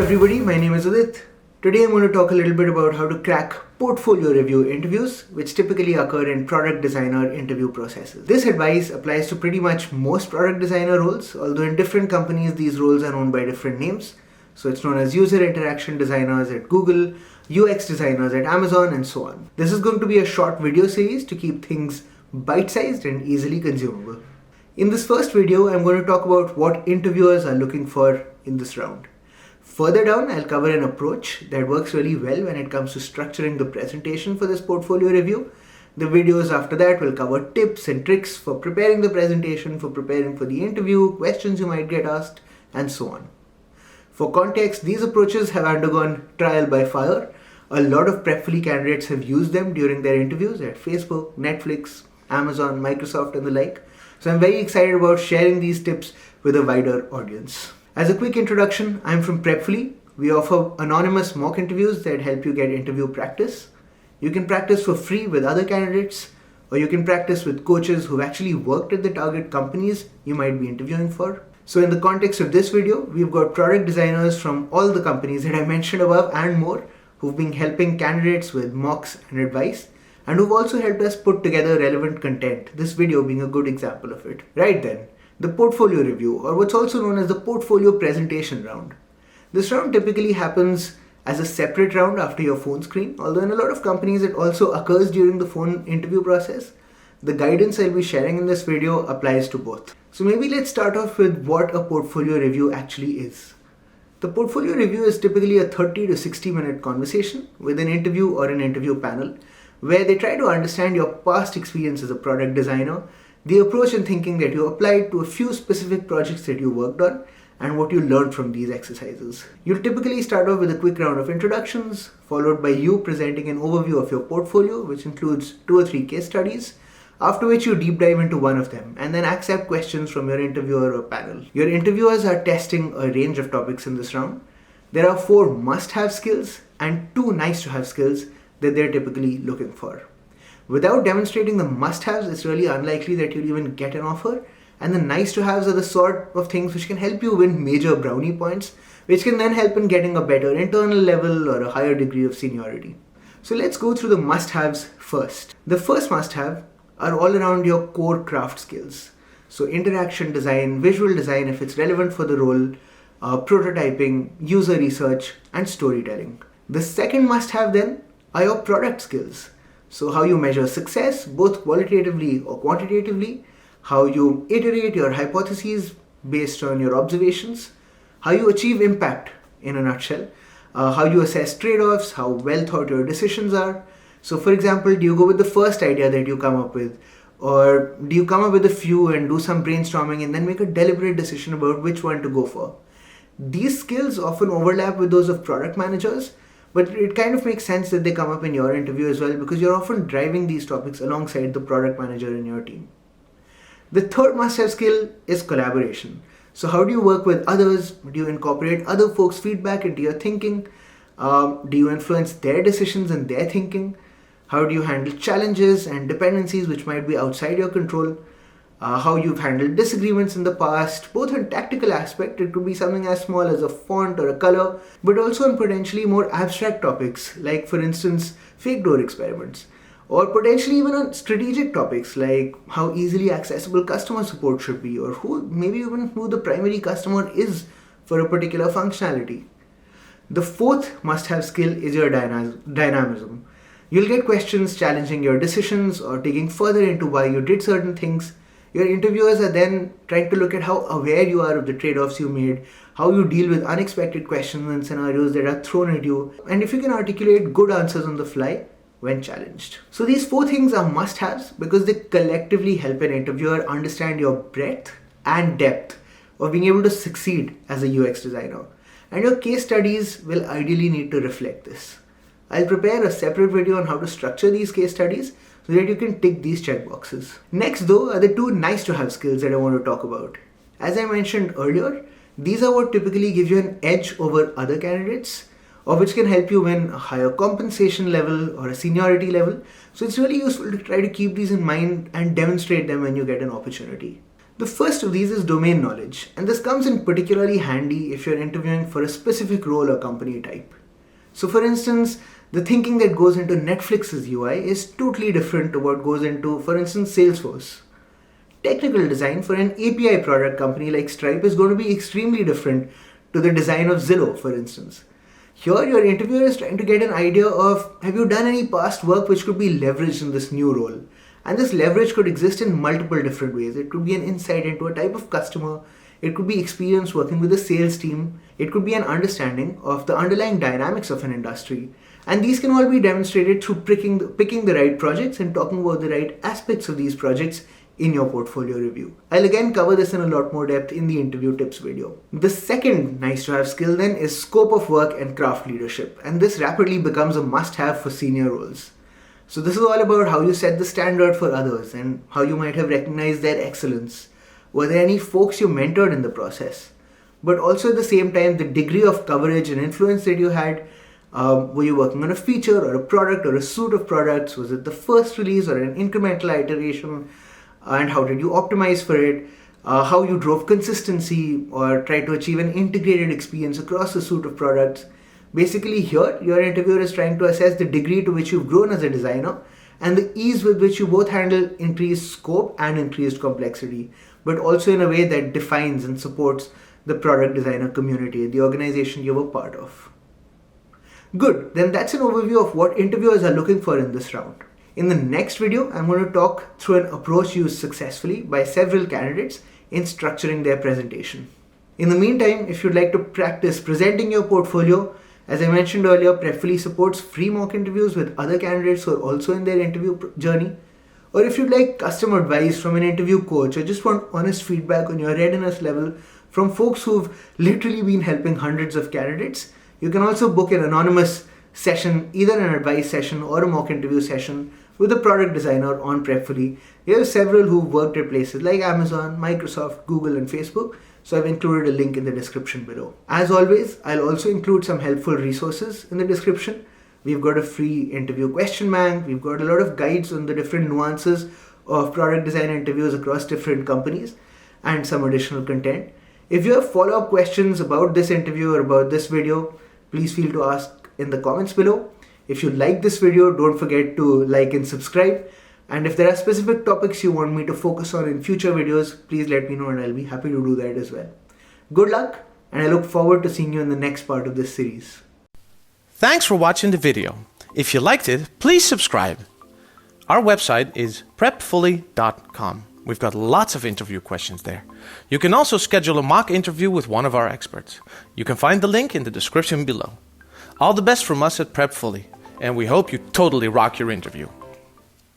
everybody, my name is Udit. Today I'm going to talk a little bit about how to crack portfolio review interviews, which typically occur in product designer interview processes. This advice applies to pretty much most product designer roles, although in different companies these roles are known by different names. So it's known as user interaction designers at Google, UX designers at Amazon, and so on. This is going to be a short video series to keep things bite-sized and easily consumable. In this first video, I'm going to talk about what interviewers are looking for in this round. Further down, I'll cover an approach that works really well when it comes to structuring the presentation for this portfolio review. The videos after that will cover tips and tricks for preparing the presentation, for preparing for the interview, questions you might get asked, and so on. For context, these approaches have undergone trial by fire. A lot of Prepfully candidates have used them during their interviews at Facebook, Netflix, Amazon, Microsoft, and the like. So I'm very excited about sharing these tips with a wider audience. As a quick introduction, I'm from Prepfully. We offer anonymous mock interviews that help you get interview practice. You can practice for free with other candidates, or you can practice with coaches who've actually worked at the target companies you might be interviewing for. So in the context of this video, we've got product designers from all the companies that I mentioned above and more, who've been helping candidates with mocks and advice, and who've also helped us put together relevant content, this video being a good example of it. Right then, the portfolio review, or what's also known as the portfolio presentation round. This round typically happens as a separate round after your phone screen, although in a lot of companies it also occurs during the phone interview process. The guidance I'll be sharing in this video applies to both. So maybe let's start off with what a portfolio review actually is. The portfolio review is typically a 30 to 60 minute conversation with an interview or an interview panel where they try to understand your past experience as a product designer, the approach and thinking that you applied to a few specific projects that you worked on, and what you learned from these exercises. You'll typically start off with a quick round of introductions, followed by you presenting an overview of your portfolio, which includes 2 or 3 case studies, after which you deep dive into one of them, and then accept questions from your interviewer or panel. Your interviewers are testing a range of topics in this round. There are 4 must-have skills and 2 nice-to-have skills that they're typically looking for. Without demonstrating the must-haves, it's really unlikely that you'll even get an offer, and the nice-to-haves are the sort of things which can help you win major brownie points, which can then help in getting a better internal level or a higher degree of seniority. So let's go through the must-haves first. The first must-have are all around your core craft skills. So interaction design, visual design if it's relevant for the role, prototyping, user research, and storytelling. The second must-have then are your product skills. So how you measure success, both qualitatively or quantitatively, how you iterate your hypotheses based on your observations, how you achieve impact in a nutshell, how you assess trade-offs, how well thought your decisions are. So for example, do you go with the first idea that you come up with, or do you come up with a few and do some brainstorming and then make a deliberate decision about which one to go for? These skills often overlap with those of product managers, but it kind of makes sense that they come up in your interview as well because you're often driving these topics alongside the product manager in your team. The third must-have skill is collaboration. So how do you work with others? Do you incorporate other folks' feedback into your thinking? Do you influence their decisions and their thinking? How do you handle challenges and dependencies which might be outside your control? How you've handled disagreements in the past, both in tactical aspect, it could be something as small as a font or a color, but also in potentially more abstract topics, like for instance, fake door experiments, or potentially even on strategic topics like how easily accessible customer support should be, or maybe even who the primary customer is for a particular functionality. The fourth must-have skill is your dynamism. You'll get questions challenging your decisions or digging further into why you did certain things. Your interviewers are then trying to look at how aware you are of the trade-offs you made, how you deal with unexpected questions and scenarios that are thrown at you, and if you can articulate good answers on the fly when challenged. So these 4 things are must-haves because they collectively help an interviewer understand your breadth and depth of being able to succeed as a UX designer. And your case studies will ideally need to reflect this. I'll prepare a separate video on how to structure these case studies so that you can tick these checkboxes. Next though are the 2 nice-to-have skills that I want to talk about. As I mentioned earlier, these are what typically give you an edge over other candidates, or which can help you win a higher compensation level or a seniority level. So it's really useful to try to keep these in mind and demonstrate them when you get an opportunity. The first of these is domain knowledge, and this comes in particularly handy if you're interviewing for a specific role or company type. So for instance, the thinking that goes into Netflix's UI is totally different to what goes into, for instance, Salesforce. Technical design for an API product company like Stripe is going to be extremely different to the design of Zillow, for instance. Here, your interviewer is trying to get an idea of, have you done any past work which could be leveraged in this new role? And this leverage could exist in multiple different ways. It could be an insight into a type of customer. It could be experience working with a sales team. It could be an understanding of the underlying dynamics of an industry. And these can all be demonstrated through picking the right projects and talking about the right aspects of these projects in your portfolio review. I'll again cover this in a lot more depth in the interview tips video. The second nice to have skill then is scope of work and craft leadership, and this rapidly becomes a must have for senior roles. So this is all about how you set the standard for others and how you might have recognized their excellence. Were there any folks you mentored in the process? But also at the same time, the degree of coverage and influence that you had. Were you working on a feature or a product or a suite of products? Was it the first release or an incremental iteration? And how did you optimize for it? How you drove consistency or tried to achieve an integrated experience across a suite of products. Basically here, your interviewer is trying to assess the degree to which you've grown as a designer and the ease with which you both handle increased scope and increased complexity, but also in a way that defines and supports the product designer community, the organization you were part of. Good, then that's an overview of what interviewers are looking for in this round. In the next video, I'm going to talk through an approach used successfully by several candidates in structuring their presentation. In the meantime, if you'd like to practice presenting your portfolio, as I mentioned earlier, Prepfully supports free mock interviews with other candidates who are also in their interview journey. Or if you'd like custom advice from an interview coach or just want honest feedback on your readiness level from folks who've literally been helping hundreds of candidates, you can also book an anonymous session, either an advice session or a mock interview session with a product designer on Prepfully. You have several who've worked at places like Amazon, Microsoft, Google, and Facebook, so I've included a link in the description below. As always, I'll also include some helpful resources in the description. We've got a free interview question bank, we've got a lot of guides on the different nuances of product design interviews across different companies, and some additional content. If you have follow-up questions about this interview or about this video, please feel to ask in the comments below. If you like this video, don't forget to like and subscribe. And if there are specific topics you want me to focus on in future videos, please let me know and I'll be happy to do that as well. Good luck, and I look forward to seeing you in the next part of this series. Thanks for watching the video. If you liked it, please subscribe. Our website is prepfully.com. We've got lots of interview questions there. You can also schedule a mock interview with one of our experts. You can find the link in the description below. All the best from us at Prepfully, and we hope you totally rock your interview.